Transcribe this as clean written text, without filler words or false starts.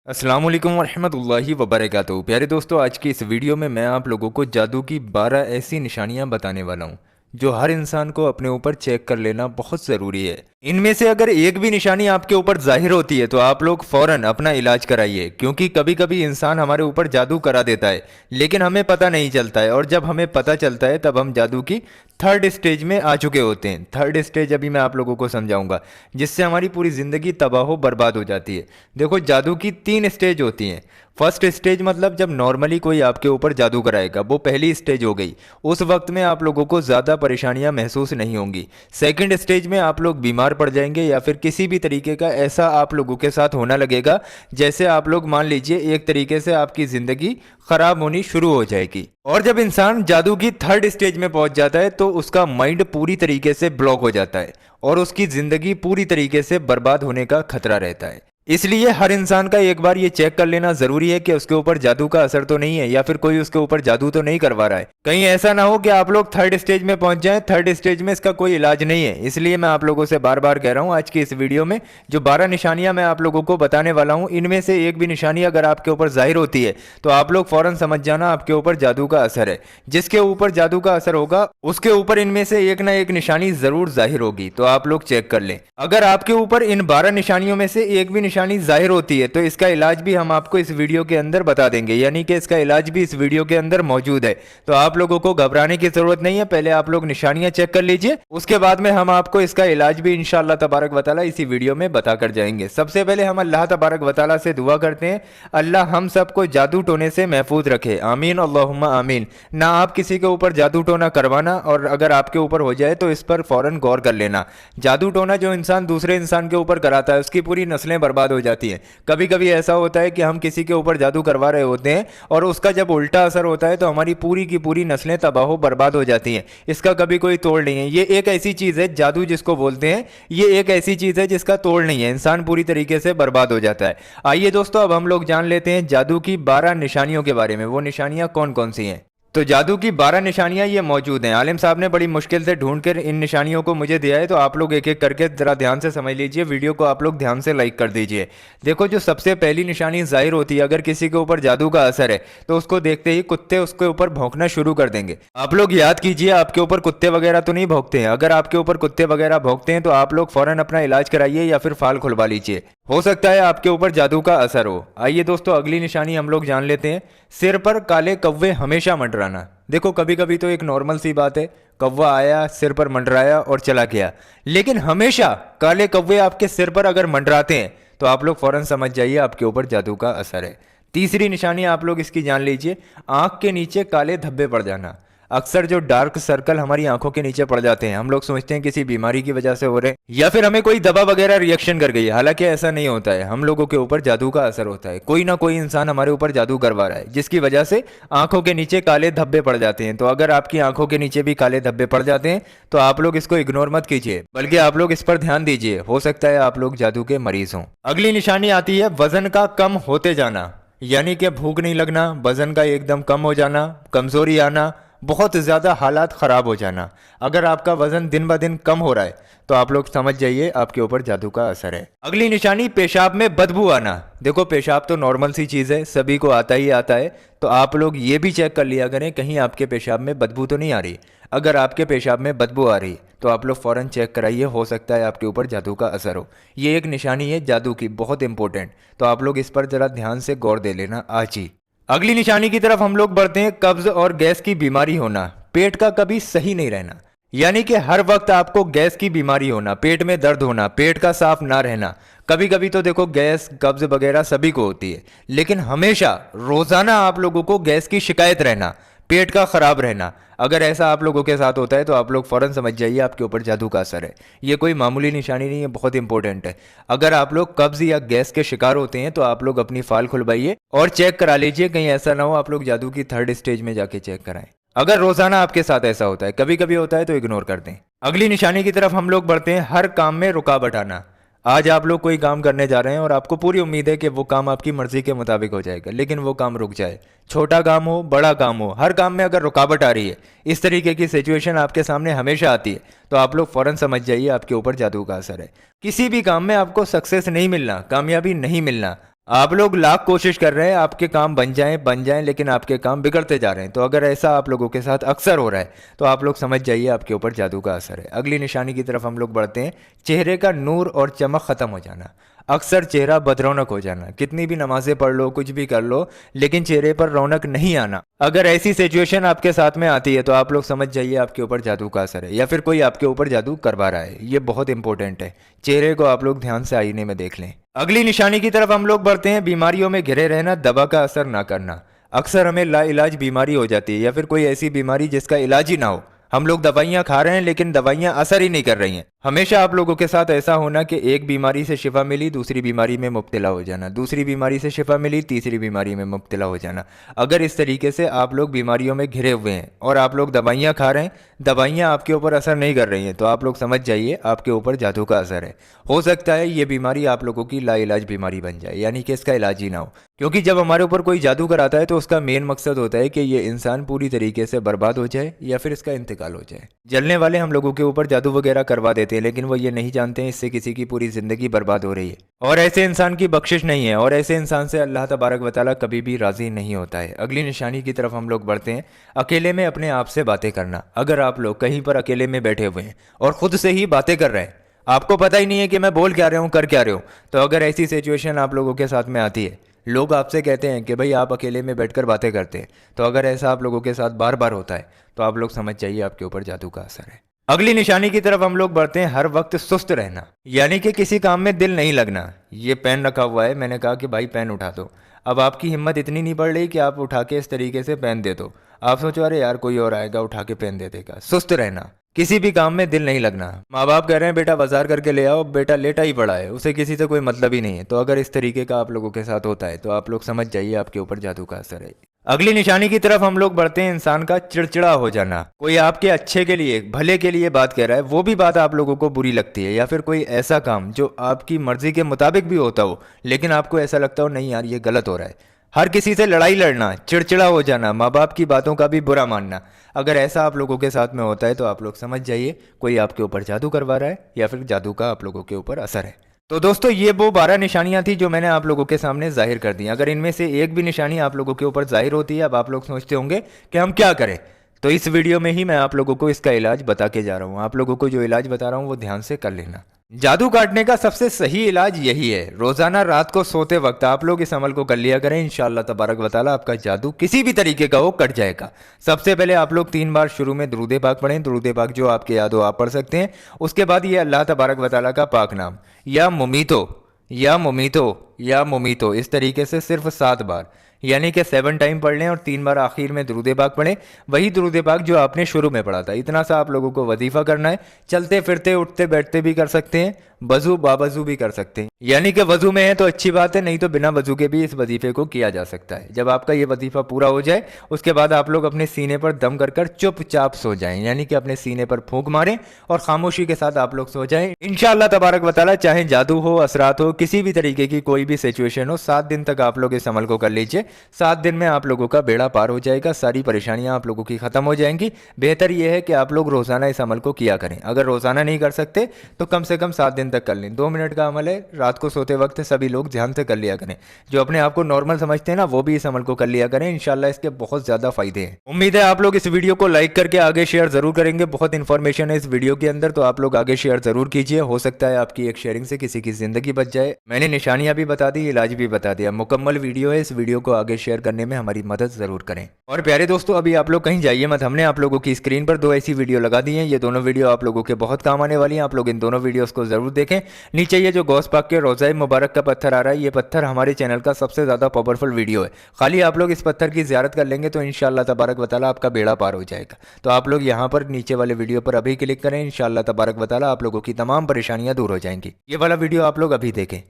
अस्सलाम वालेकुम वरहमतुल्लाहि वबरकातुहू। प्यारे दोस्तों, आज की इस वीडियो में मैं आप लोगों को जादू की 12 ऐसी निशानियां बताने वाला हूं जो हर इंसान को अपने ऊपर चेक कर लेना बहुत ज़रूरी है। इनमें से अगर एक भी निशानी आपके ऊपर जाहिर होती है तो आप लोग फ़ौरन अपना इलाज कराइए, क्योंकि कभी कभी इंसान हमारे ऊपर जादू करा देता है लेकिन हमें पता नहीं चलता है, और जब हमें पता चलता है तब हम जादू की थर्ड स्टेज में आ चुके होते हैं। थर्ड स्टेज अभी मैं आप लोगों को समझाऊंगा, जिससे हमारी पूरी ज़िंदगी तबाह बर्बाद हो जाती है। देखो, जादू की 3 स्टेज होती हैं। फर्स्ट स्टेज मतलब जब नॉर्मली कोई आपके ऊपर जादू कराएगा, वो पहली स्टेज हो गई। उस वक्त में आप लोगों को ज़्यादा परेशानियां महसूस नहीं होंगी। सेकंड स्टेज में आप लोग बीमार पड़ जाएंगे या फिर किसी भी तरीके का ऐसा आप लोगों के साथ होना लगेगा जैसे आप लोग मान लीजिए एक तरीके से आपकी ज़िंदगी खराब होनी शुरू हो जाएगी। और जब इंसान जादू की थर्ड स्टेज में पहुंच जाता है तो उसका माइंड पूरी तरीके से ब्लॉक हो जाता है और उसकी ज़िंदगी पूरी तरीके से बर्बाद होने का खतरा रहता है। इसलिए हर इंसान का एक बार ये चेक कर लेना जरूरी है कि उसके ऊपर जादू का असर तो नहीं है या फिर कोई उसके ऊपर जादू तो नहीं करवा रहा है। कहीं ऐसा ना हो कि आप लोग थर्ड स्टेज में पहुंच जाएं, थर्ड स्टेज में इसका कोई इलाज नहीं है। इसलिए मैं आप लोगों से बार बार कह रहा हूं, आज की इस वीडियो में जो 12 निशानियां मैं आप लोगों को बताने वाला हूं, इनमें से एक भी निशानी अगर आपके ऊपर जाहिर होती है तो आप लोग फौरन समझ जाना आपके ऊपर जादू का असर है। जिसके ऊपर जादू का असर होगा उसके ऊपर इनमें से एक ना एक निशानी जरूर जाहिर होगी, तो आप लोग चेक कर लें। अगर आपके ऊपर इन 12 निशानियों में से एक भी निशानी जाहिर होती है तो इसका इलाज भी हम आपको इस वीडियो के अंदर बता देंगे, यानी कि इसका इलाज भी इस वीडियो के अंदर मौजूद है। तो आप लोगों को घबराने की जरूरत नहीं है, पहले आप लोग निशानियां चेक कर लीजिए, उसके बाद में हम आपको इसका इलाज भी इंशाअल्लाह तबारक व तआला इसी वीडियो में बताकर जाएंगे। सबसे पहले हम अल्लाह तबारक व तआला से दुआ करते हैं, अल्लाह हम सबको जादू टोने से महफूज रखे, आमीन अल्लाहुम्मा आमीन। ना आप किसी के ऊपर जादू टोना करवाना, और अगर आपके ऊपर हो जाए तो इस पर फौरन गौर कर लेना। जादू टोना जो इंसान दूसरे इंसान के ऊपर कराता है उसकी पूरी नस्लें बर्बाद हो जाती हैं। कभी कभी ऐसा होता है कि हम किसी के ऊपर जादू करवा रहे होते हैं और उसका जब उल्टा असर होता है तो हमारी पूरी की पूरी नस्लें तबाह बर्बाद हो जाती हैं। इसका कभी कोई तोड़ नहीं है। ये एक ऐसी चीज़ है, जादू जिसको बोलते हैं, ये एक ऐसी चीज़ है जिसका तोड़ नहीं है, इंसान पूरी तरीके से बर्बाद हो जाता है। आइए दोस्तों, अब हम लोग जान लेते हैं जादू की 12 निशानियों के बारे में। वो निशानियां कौन कौन सी हैं? तो जादू की 12 निशानियां ये मौजूद हैं। आलिम साहब ने बड़ी मुश्किल से ढूंढकर इन निशानियों को मुझे दिया है, तो आप लोग एक एक करके जरा ध्यान से समझ लीजिए। वीडियो को आप लोग ध्यान से लाइक कर दीजिए। देखो, जो सबसे पहली निशानी जाहिर होती है, अगर किसी के ऊपर जादू का असर है तो उसको देखते ही कुत्ते उसके ऊपर भौंकना शुरू कर देंगे। आप लोग याद कीजिए, आपके ऊपर कुत्ते वगैरह तो नहीं भौंकते हैं। अगर आपके ऊपर कुत्ते वगैरह भौंकते हैं तो आप लोग फौरन अपना इलाज कराइए या फिर फाल खुलवा लीजिए, हो सकता है आपके ऊपर जादू का असर हो। आइए दोस्तों, अगली निशानी हम लोग जान लेते हैं। सिर पर काले कौवे हमेशा मंडराना। देखो, कभी कभी तो एक नॉर्मल सी बात है, कौवा आया, सिर पर मंडराया और चला गया, लेकिन हमेशा काले कौवे आपके सिर पर अगर मंडराते हैं तो आप लोग फौरन समझ जाइए आपके ऊपर जादू का असर है। तीसरी निशानी आप लोग इसकी जान लीजिए, आंख के नीचे काले धब्बे पड़ जाना। अक्सर जो डार्क सर्कल हमारी आंखों के नीचे पड़ जाते हैं, हम लोग सोचते हैं किसी बीमारी की वजह से हो रहे हैं या फिर हमें कोई दवा वगैरह रिएक्शन कर गई है। हालांकि ऐसा नहीं होता है, हम लोगों के ऊपर जादू का असर होता है। कोई ना कोई इंसान हमारे ऊपर जादू करवा रहा है जिसकी वजह से आंखों के नीचे काले धब्बे पड़ जाते हैं। तो अगर आपकी आंखों के नीचे भी काले धब्बे पड़ जाते हैं तो आप लोग इसको इग्नोर मत कीजिए, बल्कि आप लोग इस पर ध्यान दीजिए, हो सकता है आप लोग जादू के मरीज हों। अगली निशानी आती है वजन का कम होते जाना, यानी कि भूख नहीं लगना, वजन का एकदम कम हो जाना, कमजोरी आना, बहुत ज़्यादा हालात ख़राब हो जाना। अगर आपका वजन दिन ब दिन कम हो रहा है तो आप लोग समझ जाइए आपके ऊपर जादू का असर है। अगली निशानी पेशाब में बदबू आना। देखो, पेशाब तो नॉर्मल सी चीज़ है, सभी को आता ही आता है, तो आप लोग ये भी चेक कर लिया करें कहीं आपके पेशाब में बदबू तो नहीं आ रही। अगर आपके पेशाब में बदबू आ रही तो आप लोग फ़ौरन चेक कराइए, हो सकता है आपके ऊपर जादू का असर हो। ये एक निशानी है जादू की, बहुत इंपॉर्टेंट, तो आप लोग इस पर ज़रा ध्यान से गौर दे लेना आज ही। अगली निशानी की तरफ हम लोग बढ़ते हैं, कब्ज और गैस की बीमारी होना। पेट का कभी सही नहीं रहना, यानी कि हर वक्त आपको गैस की बीमारी होना, पेट में दर्द होना, पेट का साफ ना रहना। कभी कभी तो देखो गैस कब्ज वगैरह सभी को होती है, लेकिन हमेशा रोजाना आप लोगों को गैस की शिकायत रहना, पेट का खराब रहना। अगर ऐसा आप लोगों के साथ होता है तो आप लोग फौरन समझ जाइए आपके ऊपर जादू का असर है। ये कोई मामूली निशानी नहीं है, बहुत इंपॉर्टेंट है। अगर आप लोग कब्ज या गैस के शिकार होते हैं तो आप लोग अपनी फाइल खुलवाइए और चेक करा लीजिए, कहीं ऐसा ना हो आप लोग जादू की थर्ड स्टेज में जाके चेक कराएं। अगर रोजाना आपके साथ ऐसा होता है, कभी कभी होता है, तो इग्नोर कर दें। अगली निशानी की तरफ हम लोग बढ़ते हैं, हर काम में रुकावट आना। आज आप लोग कोई काम करने जा रहे हैं और आपको पूरी उम्मीद है कि वो काम आपकी मर्जी के मुताबिक हो जाएगा, लेकिन वो काम रुक जाए। छोटा काम हो, बड़ा काम हो, हर काम में अगर रुकावट आ रही है, इस तरीके की सिचुएशन आपके सामने हमेशा आती है, तो आप लोग फौरन समझ जाइए आपके ऊपर जादू का असर है। किसी भी काम में आपको सक्सेस नहीं मिलना, कामयाबी नहीं मिलना, आप लोग लाख कोशिश कर रहे हैं आपके काम बन जाएं लेकिन आपके काम बिगड़ते जा रहे हैं। तो अगर ऐसा आप लोगों के साथ अक्सर हो रहा है तो आप लोग समझ जाइए आपके ऊपर जादू का असर है। अगली निशानी की तरफ हम लोग बढ़ते हैं। चेहरे का नूर और चमक खत्म हो जाना। अक्सर चेहरा बदरौनक हो जाना। कितनी भी नमाजें पढ़ लो, कुछ भी कर लो, लेकिन चेहरे पर रौनक नहीं आना। अगर ऐसी सिचुएशन आपके साथ में आती है तो आप लोग समझ जाइए आपके ऊपर जादू का असर है, या फिर कोई आपके ऊपर जादू करवा रहा है। ये बहुत इंपॉर्टेंट है। चेहरे को आप लोग ध्यान से आईने में देख लें। अगली निशानी की तरफ हम लोग बढ़ते हैं। बीमारियों में घिरे रहना, दवा का असर ना करना। अक्सर हमें लाइलाज बीमारी हो जाती है, या फिर कोई ऐसी बीमारी जिसका इलाज ही ना हो। हम लोग दवाइयां खा रहे हैं लेकिन दवाइयां असर ही नहीं कर रही हैं। हमेशा आप लोगों के साथ ऐसा होना कि एक बीमारी से शिफा मिली, दूसरी बीमारी में मुब्तला हो जाना, दूसरी बीमारी से शिफा मिली, तीसरी बीमारी में मुब्तला हो जाना। अगर इस तरीके से आप लोग बीमारियों में घिरे हुए हैं और आप लोग दवाइयाँ खा रहे हैं, दवाइयाँ आपके ऊपर असर नहीं कर रही हैं, तो आप लोग समझ जाइए आपके ऊपर जादू का असर है। हो सकता है ये बीमारी आप लोगों की लाइलाज बीमारी बन जाए, यानी कि इसका इलाज ही ना हो। क्योंकि जब हमारे ऊपर कोई जादू कराता है तो उसका मेन मकसद होता है कि ये इंसान पूरी तरीके से बर्बाद हो जाए या फिर इसका इंतकाल हो जाए। जलने वाले हम लोगों के ऊपर जादू वगैरह करवा देते हैं, लेकिन वो ये नहीं जानते हैं इससे किसी की पूरी जिंदगी बर्बाद हो रही है, और ऐसे इंसान की बख्शिश नहीं है, और ऐसे इंसान से अल्लाह तबारक व तआला कभी भी राजी नहीं होता है। अगली निशानी की तरफ हम लोग बढ़ते हैं। अकेले में अपने आप से बातें करना। अगर आप लोग कहीं पर अकेले में बैठे हुए हैं और खुद से ही बातें कर रहे हैं, आपको पता ही नहीं है कि मैं बोल क्या रहा हूँ, कर क्या रहा हूँ, तो अगर ऐसी सिचुएशन आप लोगों के साथ में आती है, लोग आपसे कहते हैं कि भाई आप अकेले में बैठकर बातें करते हैं, तो अगर ऐसा आप लोगों के साथ बार बार होता है तो आप लोग समझ जाइए आपके ऊपर जादू का असर है। अगली निशानी की तरफ हम लोग बढ़ते हैं। हर वक्त सुस्त रहना, यानी कि किसी काम में दिल नहीं लगना। ये पेन रखा हुआ है, मैंने कहा कि भाई पेन उठा दो। अब आपकी हिम्मत इतनी नहीं बढ़ रही कि आप उठा के इस तरीके से पेन दे दो। आप सोचो अरे यार कोई और आएगा उठा के पेन दे देगा। सुस्त रहना, किसी भी काम में दिल नहीं लगना। माँ बाप कह रहे हैं बेटा बाजार करके ले आओ, बेटा लेटा ही पड़ा है, उसे किसी से कोई मतलब ही नहीं है। तो अगर इस तरीके का आप लोगों के साथ होता है तो आप लोग समझ जाइए आपके ऊपर जादू का असर है। अगली निशानी की तरफ हम लोग बढ़ते हैं। इंसान का चिड़चिड़ा हो जाना। कोई आपके अच्छे के लिए, भले के लिए बात कह रहा है, वो भी बात आप लोगों को बुरी लगती है, या फिर कोई ऐसा काम जो आपकी मर्जी के मुताबिक भी होता हो लेकिन आपको ऐसा लगता हो नहीं यार ये गलत हो रहा है। हर किसी से लड़ाई लड़ना, चिड़चिड़ा हो जाना, माँ बाप की बातों का भी बुरा मानना। अगर ऐसा आप लोगों के साथ में होता है तो आप लोग समझ जाइए कोई आपके ऊपर जादू करवा रहा है, या फिर जादू का आप लोगों के ऊपर असर है। तो दोस्तों ये वो 12 निशानियां थी जो मैंने आप लोगों के सामने जाहिर कर दी। अगर इनमें से एक भी निशानी आप लोगों के ऊपर जाहिर होती है, अब आप लोग सोचते होंगे कि हम क्या करें, तो इस वीडियो में ही मैं आप लोगों को इसका इलाज बता के जा रहा हूँ। आप लोगों को जो इलाज बता रहा हूँ वो ध्यान से कर लेना। जादू काटने का सबसे सही इलाज यही है। रोजाना रात को सोते वक्त आप लोग इस अमल को कर लिया करें। इंशाअल्लाह तबारक व तआला आपका जादू किसी भी तरीके का हो कट जाएगा। सबसे पहले आप लोग 3 बार शुरू में दुरूद पाक पढ़ें। दुरूद पाक जो आपके याद हो आप पढ़ सकते हैं। उसके बाद ये अल्लाह तबारक व तआला का पाक नाम या मुमीतो या मुमीतो या मुमीतो, इस तरीके से सिर्फ 7 बार, यानी कि 7 टाइम पढ़ लें और 3 बार आखिर में दुरूद पाक पढ़ें। वही दुरूद पाक जो आपने शुरू में पढ़ा था। इतना सा आप लोगों को वजीफा करना है। चलते फिरते उठते बैठते भी कर सकते हैं, वजू बावजू भी कर सकते हैं। यानी कि वजू में है तो अच्छी बात है, नहीं तो बिना वजू के भी इस वजीफे को किया जा सकता है। जब आपका ये वजीफा पूरा हो जाए उसके बाद आप लोग अपने सीने पर दम कर कर चुपचाप सो जाएं, यानी कि अपने सीने पर फूंक मारें और खामोशी के साथ आप लोग सो जाएं। इंशाअल्लाह तबारक व तआला चाहे जादू हो, असरात हो, किसी भी तरीके की कोई भी सिचुएशन हो, 7 दिन तक आप लोग इस अमल को कर लीजिए। 7 दिन में आप लोगों का बेड़ा पार हो जाएगा, सारी परेशानियां आप लोगों की खत्म हो जाएंगी। बेहतर यह है कि आप लोग रोजाना इस अमल को किया करें। अगर रोजाना नहीं कर सकते तो कम से कम 7 दिन तक कर लें। 2 मिनट का अमल है, रात को सोते वक्त सभी लोग ध्यान से कर लिया करें। जो अपने आप को नॉर्मल समझते हैं ना, वो भी इस अमल को कर लिया करें। इंशाल्लाह इसके बहुत ज्यादा फायदे हैं। उम्मीद है आप लोग इस वीडियो को लाइक करके आगे शेयर जरूर करेंगे। बहुत इंफॉर्मेशन है इस वीडियो के अंदर, तो आप लोग आगे शेयर जरूर कीजिए। हो सकता है आपकी एक शेयरिंग से किसी की जिंदगी बच जाए। मैंने निशानियां भी बता दी, इलाज भी बता दिया, मुकम्मल वीडियो है। इस वीडियो को आगे शेयर करने में हमारी मदद जरूर करें। और प्यारे दोस्तों अभी आप लोग कहीं जाइए मत, हमने आप लोगों की स्क्रीन पर 2 ऐसी वीडियो लगा दी हैं। ये दोनों वीडियो आप लोगों के बहुत काम आने वाली हैं। आप लोग इन दोनों वीडियोस को जरूर देखें। नीचे ये जो गौस पाक के रोज़ा मुबारक का पत्थर आ रहा है, ये पत्थर हमारे चैनल का सबसे ज़्यादा पावरफुल वीडियो है। खाली आप लोग इस पत्थर की ज़ियारत कर लेंगे तो इंशाअल्लाह तबारक व तआला आपका बेड़ा पार हो जाएगा। तो आप लोग यहाँ पर नीचे वाले वीडियो पर अभी क्लिक करें। इंशाअल्लाह तबारक व तआला आप लोगों की तमाम परेशानियाँ दूर हो जाएंगी। ये वाला वीडियो आप लोग अभी देखें।